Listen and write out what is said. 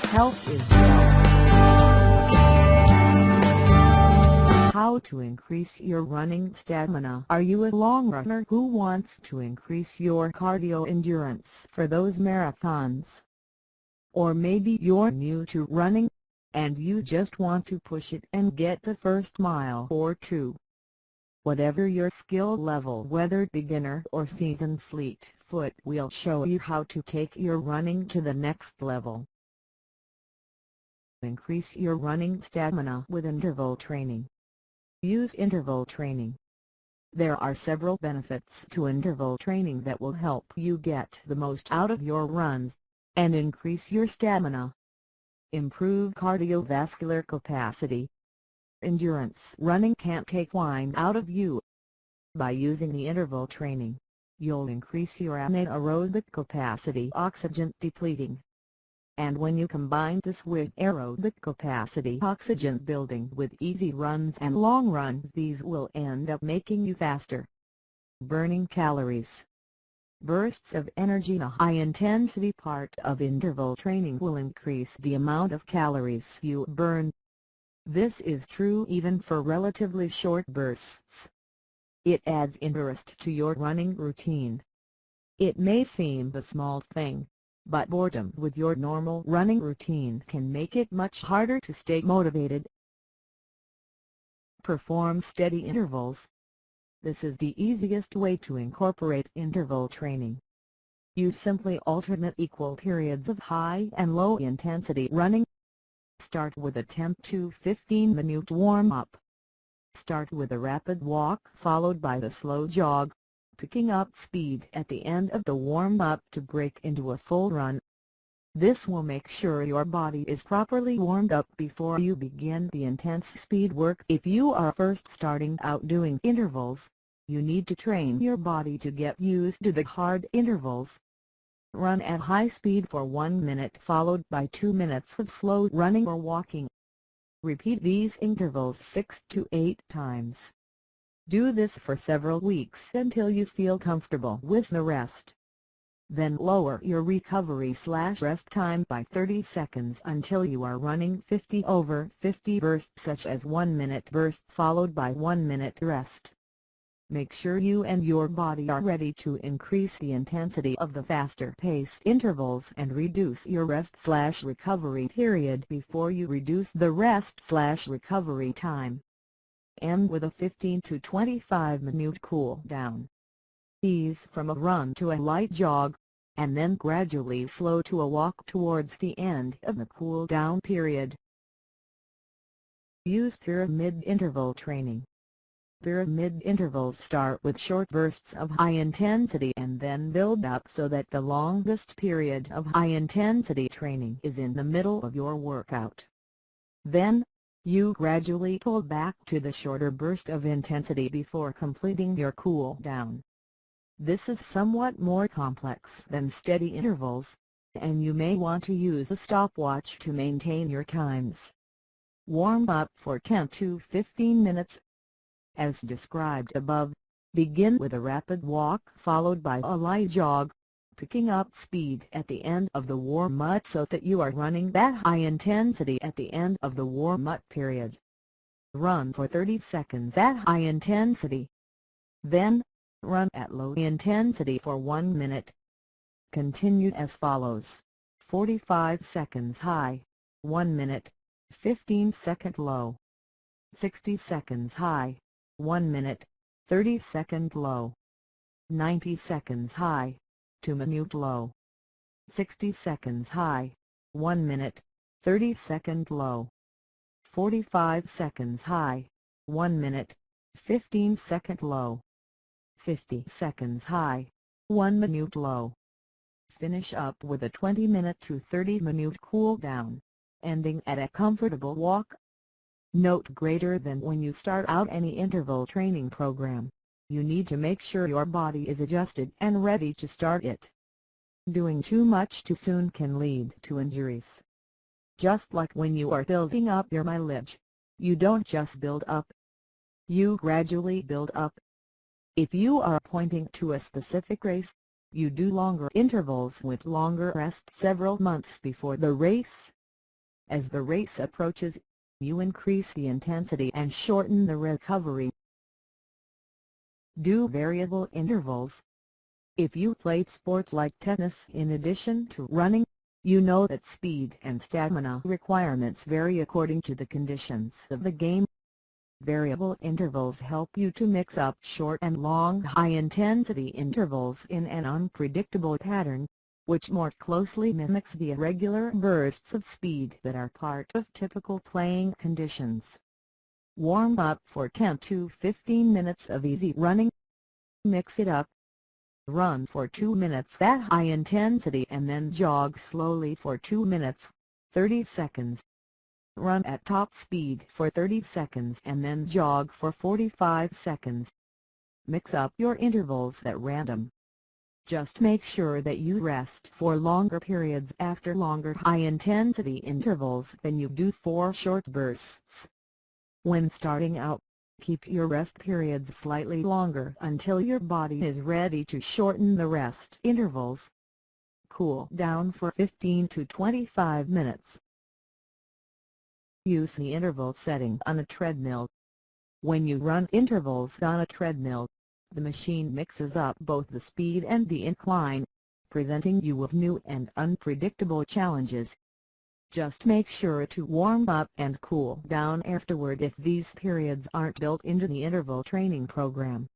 Health is wealth. How to increase your running stamina. Are you a long runner who wants to increase your cardio endurance for those marathons? Or maybe you're new to running, and you just want to push it and get the first mile or two. Whatever your skill level, whether beginner or seasoned, Fleetfoot will show you how to take your running to the next level. Increase your running stamina with interval training. Use interval training. There are several benefits to interval training that will help you get the most out of your runs and increase your stamina. Improve cardiovascular capacity. Endurance running can't take wind out of you. By using the interval training, you'll increase your anaerobic capacity, oxygen depleting. And when you combine this with aerobic capacity, oxygen building, with easy runs and long runs, these will end up making you faster. Burning calories. Bursts of energy. A high-intensity part of interval training will increase the amount of calories you burn. This is true even for relatively short bursts. It adds interest to your running routine. It may seem a small thing, but boredom with your normal running routine can make it much harder to stay motivated. Perform steady intervals. This is the easiest way to incorporate interval training. You simply alternate equal periods of high and low intensity running. Start with a 10 to 15 minute warm-up. Start with a rapid walk followed by a slow jog, picking up speed at the end of the warm-up to break into a full run. This will make sure your body is properly warmed up before you begin the intense speed work. If you are first starting out doing intervals, you need to train your body to get used to the hard intervals. Run at high speed for 1 minute followed by 2 minutes of slow running or walking. Repeat these intervals 6 to 8 times. Do this for several weeks until you feel comfortable with the rest. Then lower your recovery/rest time by 30 seconds until you are running 50 over 50 bursts, such as 1 minute burst followed by 1 minute rest. Make sure you and your body are ready to increase the intensity of the faster-paced intervals and reduce your rest/recovery period before you reduce the rest/recovery time. End with a 15 to 25 minute cool down. Ease from a run to a light jog, and then gradually slow to a walk towards the end of the cool down period. Use pyramid interval training. Pyramid intervals start with short bursts of high intensity and then build up so that the longest period of high intensity training is in the middle of your workout. Then, you gradually pull back to the shorter burst of intensity before completing your cool down. This is somewhat more complex than steady intervals, and you may want to use a stopwatch to maintain your times. Warm up for 10 to 15 minutes. As described above, begin with a rapid walk followed by a light jog, picking up speed at the end of the warm-up so that you are running that high intensity at the end of the warm-up period. Run for 30 seconds at high intensity. Then, run at low intensity for 1 minute. Continue as follows: 45 seconds high, 1 minute, 15 second low, 60 seconds high, 1 minute, 30 second low, 90 seconds high, 2 minute low, 60 seconds high, 1 minute, 30 second low, 45 seconds high, 1 minute, 15 second low, 50 seconds high, 1 minute low. Finish up with a 20-minute to 30-minute cool down, ending at a comfortable walk. Note: greater than when you start out any interval training program, you need to make sure your body is adjusted and ready to start it. Doing too much too soon can lead to injuries. Just like when you are building up your mileage, you don't just build up, you gradually build up. If you are pointing to a specific race, you do longer intervals with longer rest several months before the race. As the race approaches, you increase the intensity and shorten the recovery. Do variable intervals. If you played sports like tennis in addition to running, you know that speed and stamina requirements vary according to the conditions of the game. Variable intervals help you to mix up short and long high-intensity intervals in an unpredictable pattern, which more closely mimics the irregular bursts of speed that are part of typical playing conditions. Warm up for 10 to 15 minutes of easy running. Mix it up. Run for 2 minutes at high intensity and then jog slowly for 2 minutes, 30 seconds. Run at top speed for 30 seconds and then jog for 45 seconds. Mix up your intervals at random. Just make sure that you rest for longer periods after longer high-intensity intervals than you do for short bursts. When starting out, keep your rest periods slightly longer until your body is ready to shorten the rest intervals. Cool down for 15 to 25 minutes. Use the interval setting on a treadmill. When you run intervals on a treadmill, the machine mixes up both the speed and the incline, presenting you with new and unpredictable challenges. Just make sure to warm up and cool down afterward if these periods aren't built into the interval training program.